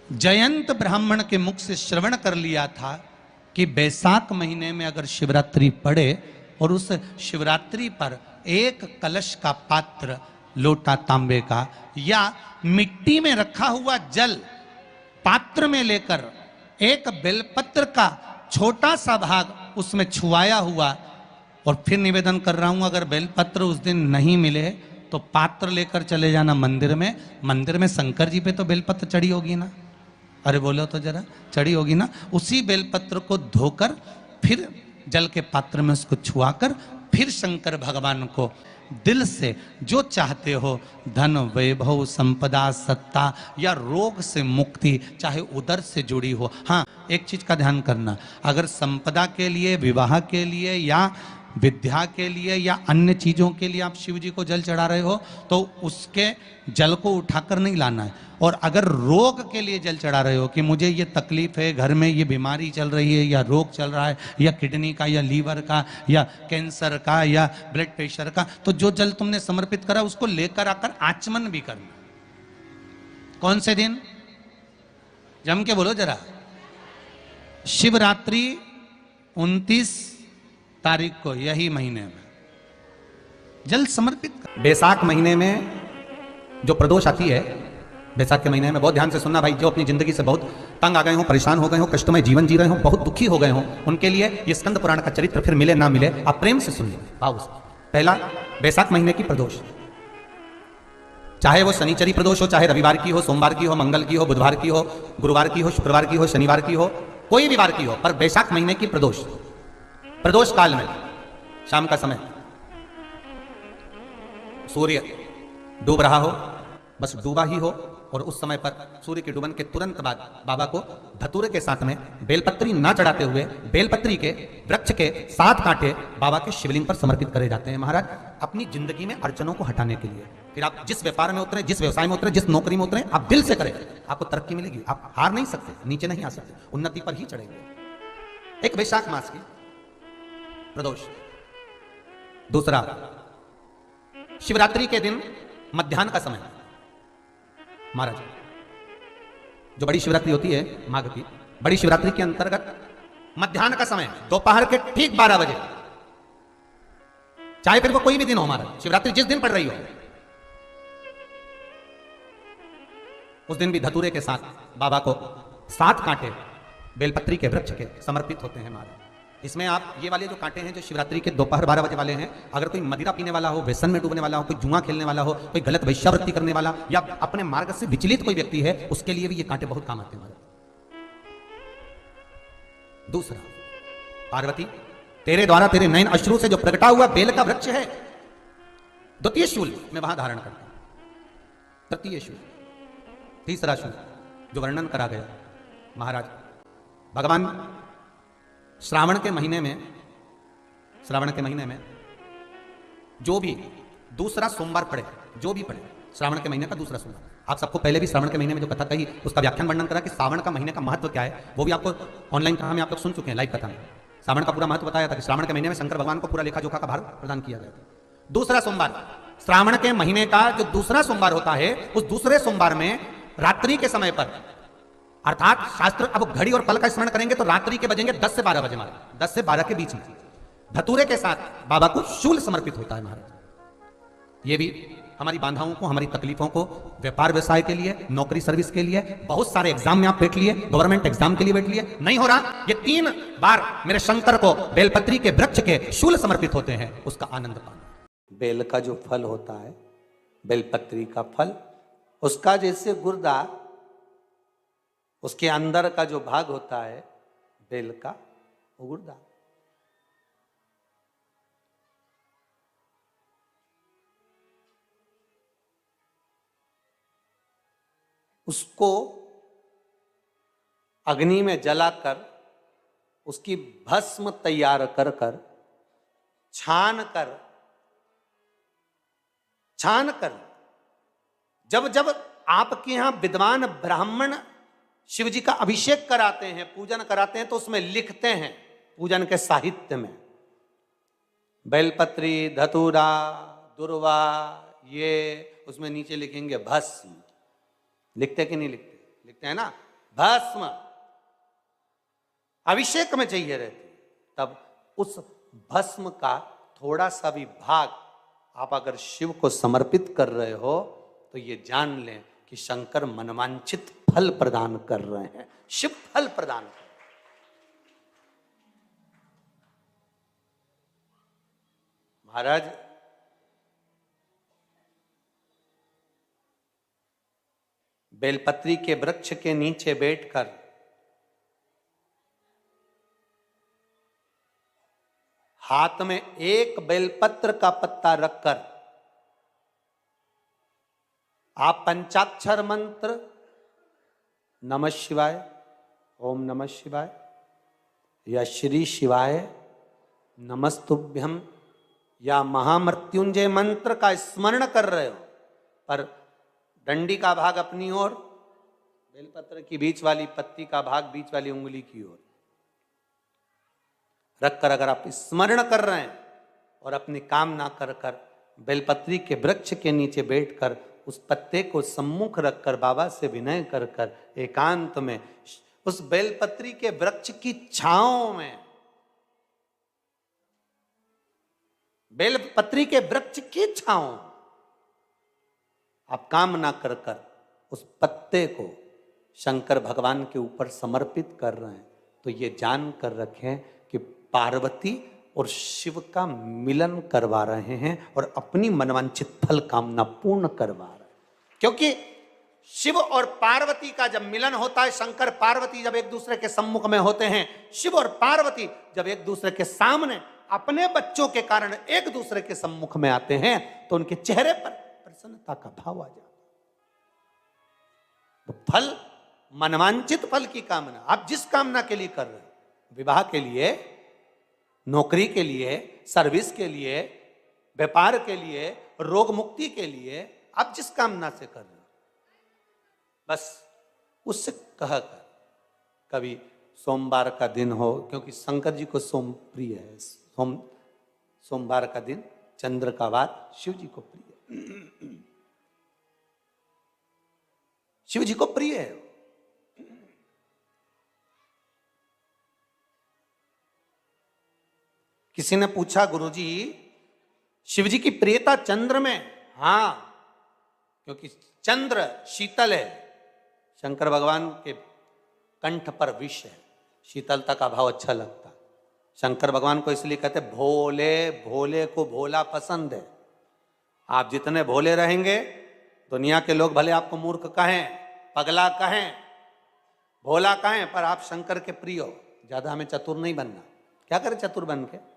जयंत ब्राह्मण के मुख से श्रवण कर लिया था कि बैसाख महीने में अगर शिवरात्रि पड़े और उस शिवरात्रि पर एक कलश का पात्र, लोटा तांबे का या मिट्टी में रखा हुआ जल पात्र में लेकर एक बेलपत्र का छोटा सा भाग उसमें छुआया हुआ, और फिर निवेदन कर रहा हूं अगर बेलपत्र उस दिन नहीं मिले तो पात्र लेकर चले जाना मंदिर में। मंदिर में शंकर जी पे तो बेलपत्र चढ़ी होगी ना, अरे बोलो तो जरा, चढ़ी होगी ना। उसी बेलपत्र को धोकर फिर जल के पात्र में उसको छुआकर फिर शंकर भगवान को दिल से जो चाहते हो, धन वैभव संपदा सत्ता या रोग से मुक्ति, चाहे उदर से जुड़ी हो। हाँ, एक चीज का ध्यान करना, अगर संपदा के लिए, विवाह के लिए या विद्या के लिए या अन्य चीजों के लिए आप शिव जी को जल चढ़ा रहे हो तो उसके जल को उठाकर नहीं लाना है। और अगर रोग के लिए जल चढ़ा रहे हो कि मुझे ये तकलीफ है, घर में ये बीमारी चल रही है या रोग चल रहा है या किडनी का या लीवर का या कैंसर का या ब्लड प्रेशर का, तो जो जल तुमने समर्पित करा उसको लेकर आकर आचमन भी करना। कौन से दिन? जम के बोलो जरा। शिवरात्रि 29 तारीख को, यही महीने में जल समर्पित कर। बैसाख महीने में जो प्रदोष आती है, बैसाख के महीने में बहुत ध्यान से सुनना भाई, जो अपनी जिंदगी से बहुत तंग आ गए हो, परेशान हो गए हो, कष्टमय जीवन जी रहे हो, बहुत दुखी हो गए हो, उनके लिए ये स्कंद पुराण का चरित्र फिर मिले ना मिले आप प्रेम से सुनिए भाव से। पहला, बैसाख महीने की प्रदोष, चाहे वो शनिचरी प्रदोष हो, चाहे रविवार की हो, सोमवार की हो, मंगल की हो, बुधवार की हो, गुरुवार की हो, शुक्रवार की हो, शनिवार की हो, कोई भी वार की हो, पर बैसाख महीने की प्रदोष, प्रदोष काल में शाम का समय सूर्य डूब रहा हो, बस डूबा ही हो, और उस समय पर सूर्य के डूबन के तुरंत बाद बाबा को धतूरे के साथ में बेलपत्री ना चढ़ाते हुए बेलपत्री के वृक्ष के 7 कांटे बाबा के शिवलिंग पर समर्पित करे जाते हैं महाराज, अपनी जिंदगी में अड़चनों को हटाने के लिए। फिर आप जिस व्यापार में उतरे, जिस व्यवसाय में उतरे, जिस नौकरी में उतरे, आप दिल से करें, आपको तरक्की मिलेगी। आप हार नहीं सकते, नीचे नहीं आ सकते, उन्नति पर ही चढ़ेंगे। एक वैशाख मास की प्रदोष। दूसरा, शिवरात्रि के दिन मध्याह्न का समय महाराज, जो बड़ी शिवरात्रि होती है माघ की, बड़ी शिवरात्रि के अंतर्गत मध्याह्न का समय, दोपहर के ठीक 12 बजे, चाहे फिर वो कोई भी दिन हो महाराज, शिवरात्रि जिस दिन पड़ रही हो, उस दिन भी धतूरे के साथ बाबा को 7 कांटे बेलपत्री के वृक्ष के समर्पित होते हैं महाराज। इसमें आप ये वाले जो कांटे हैं जो शिवरात्रि के दोपहर 12 बजे वाले हैं, अगर कोई मदिरा पीने वाला हो, व्यसन में डूबने वाला हो, कोई जुआ खेलने वाला हो, कोई गलत वैश्यावृत्ति करने वाला या अपने मार्ग से विचलित कोई व्यक्ति है, उसके लिए भी ये कांटे बहुत काम आते हैं महाराज। दूसरा, पार्वती तेरे द्वारा तेरे नयन अश्रु से जो प्रगटा हुआ बेल का वृक्ष है, द्वितीय शूल में वहां धारण करता हूं, तृतीय शूल, तीसरा शूल जो वर्णन करा गया महाराज। भगवान श्रावण के महीने में, श्रावण के महीने में जो भी दूसरा सोमवार पड़े, जो भी पड़े श्रावण के महीने का दूसरा सोमवार, आप सबको पहले भी श्रावण के महीने में जो कथा कही उसका व्याख्यान वर्णन करा कि श्रावण का महीने का महत्व क्या है, वो भी आपको ऑनलाइन कहा में आप लोग सुन चुके हैं, लाइव कथा में श्रावण का पूरा महत्व बताया था कि श्रावण के महीने में शंकर भगवान को पूरा लेखा जोखा का भार प्रदान किया गया था। दूसरा सोमवार, श्रावण के महीने का जो दूसरा सोमवार होता है, उस दूसरे सोमवार में रात्रि के समय पर, अर्थात शास्त्र अब घड़ी और पल का स्मरण करेंगे तो रात्रि के बजेंगे 10 से 12 बजे महाराज, 10 से 12 के बीच में धतूरे के साथ बाबा को शूल समर्पित होता है महाराज। ये भी हमारी बाधाओं को, हमारी तकलीफों को, व्यापार व्यवसाय के लिए, नौकरी सर्विस के लिए, बहुत सारे एग्जाम में आप बैठ लिए, गवर्नमेंट एग्जाम के लिए बैठ लिए, नहीं हो रहा, ये 3 बार मेरे शंकर को बेलपत्री के वृक्ष के शूल समर्पित होते हैं, उसका आनंद पाना। बेल का जो फल होता है, बेलपत्री का फल, उसका जैसे गुर्दा, उसके अंदर का जो भाग होता है बेल का, वो गुर्दा, उसको अग्नि में जलाकर उसकी भस्म तैयार कर कर छान कर जब जब आपके यहां विद्वान ब्राह्मण शिव जी का अभिषेक कराते हैं, पूजन कराते हैं, तो उसमें लिखते हैं पूजन के साहित्य में बेलपत्री, धतूरा, दुर्वा, ये उसमें नीचे लिखेंगे भस्म। लिखते कि नहीं लिखते? लिखते हैं ना। भस्म अभिषेक में चाहिए रहती है, तब उस भस्म का थोड़ा सा भी भाग आप अगर शिव को समर्पित कर रहे हो तो ये जान लें कि शंकर मनवांछित फल प्रदान कर रहे हैं, शिव फल प्रदान कर रहे हैं। महाराज बेलपत्री के वृक्ष के नीचे बैठकर हाथ में एक बेलपत्र का पत्ता रखकर आप पंचाक्षर मंत्र नमः शिवाय, ओम नमः शिवाय या श्री शिवाय नमस्तुभ्यम या महामृत्युंजय मंत्र का स्मरण कर रहे हो, पर डंडी का भाग अपनी ओर, बेलपत्र की बीच वाली पत्ती का भाग बीच वाली उंगली की ओर रखकर अगर आप स्मरण कर रहे हैं और अपनी कामना कर कर बेलपत्री के वृक्ष के नीचे बैठकर उस पत्ते को सम्मुख रखकर बाबा से विनय कर कर एकांत में उस बेलपत्री के वृक्ष की छांव में, बेलपत्री के वृक्ष की छांव आप कामना कर कर उस पत्ते को शंकर भगवान के ऊपर समर्पित कर रहे हैं, तो ये जान कर रखें कि पार्वती और शिव का मिलन करवा रहे हैं और अपनी मनवांछित फल कामना पूर्ण करवा रहे हैं। क्योंकि शिव और पार्वती का जब मिलन होता है, शंकर पार्वती जब एक दूसरे के सम्मुख में होते हैं, शिव और पार्वती जब एक दूसरे के सामने अपने बच्चों के कारण एक दूसरे के सम्मुख में आते हैं, तो उनके चेहरे पर प्रसन्नता का भाव आ जाता है। तो फल, मनवांचित फल की कामना आप जिस कामना के लिए कर रहे हो, विवाह के लिए, नौकरी के लिए, सर्विस के लिए, व्यापार के लिए, रोग मुक्ति के लिए, आप जिस कामना से कर रहे हो, बस उससे कहकर कभी सोमवार का दिन हो, क्योंकि शंकर जी को सोम प्रिय है, सोमवार का दिन, चंद्र का वार शिव जी को प्रिय है, शिव जी को प्रिय है। किसी ने पूछा, गुरुजी शिव जी की प्रियता चंद्र में? हां, क्योंकि चंद्र शीतल है, शंकर भगवान के कंठ पर विष है, शीतलता का भाव अच्छा लगता है। शंकर भगवान को इसलिए कहते भोले, भोले को भोला पसंद है। आप जितने भोले रहेंगे, दुनिया के लोग भले आपको मूर्ख कहें, पगला कहें, भोला कहें, पर आप शंकर के प्रिय हो। ज्यादा हमें चतुर नहीं बनना। क्या करें चतुर बन के?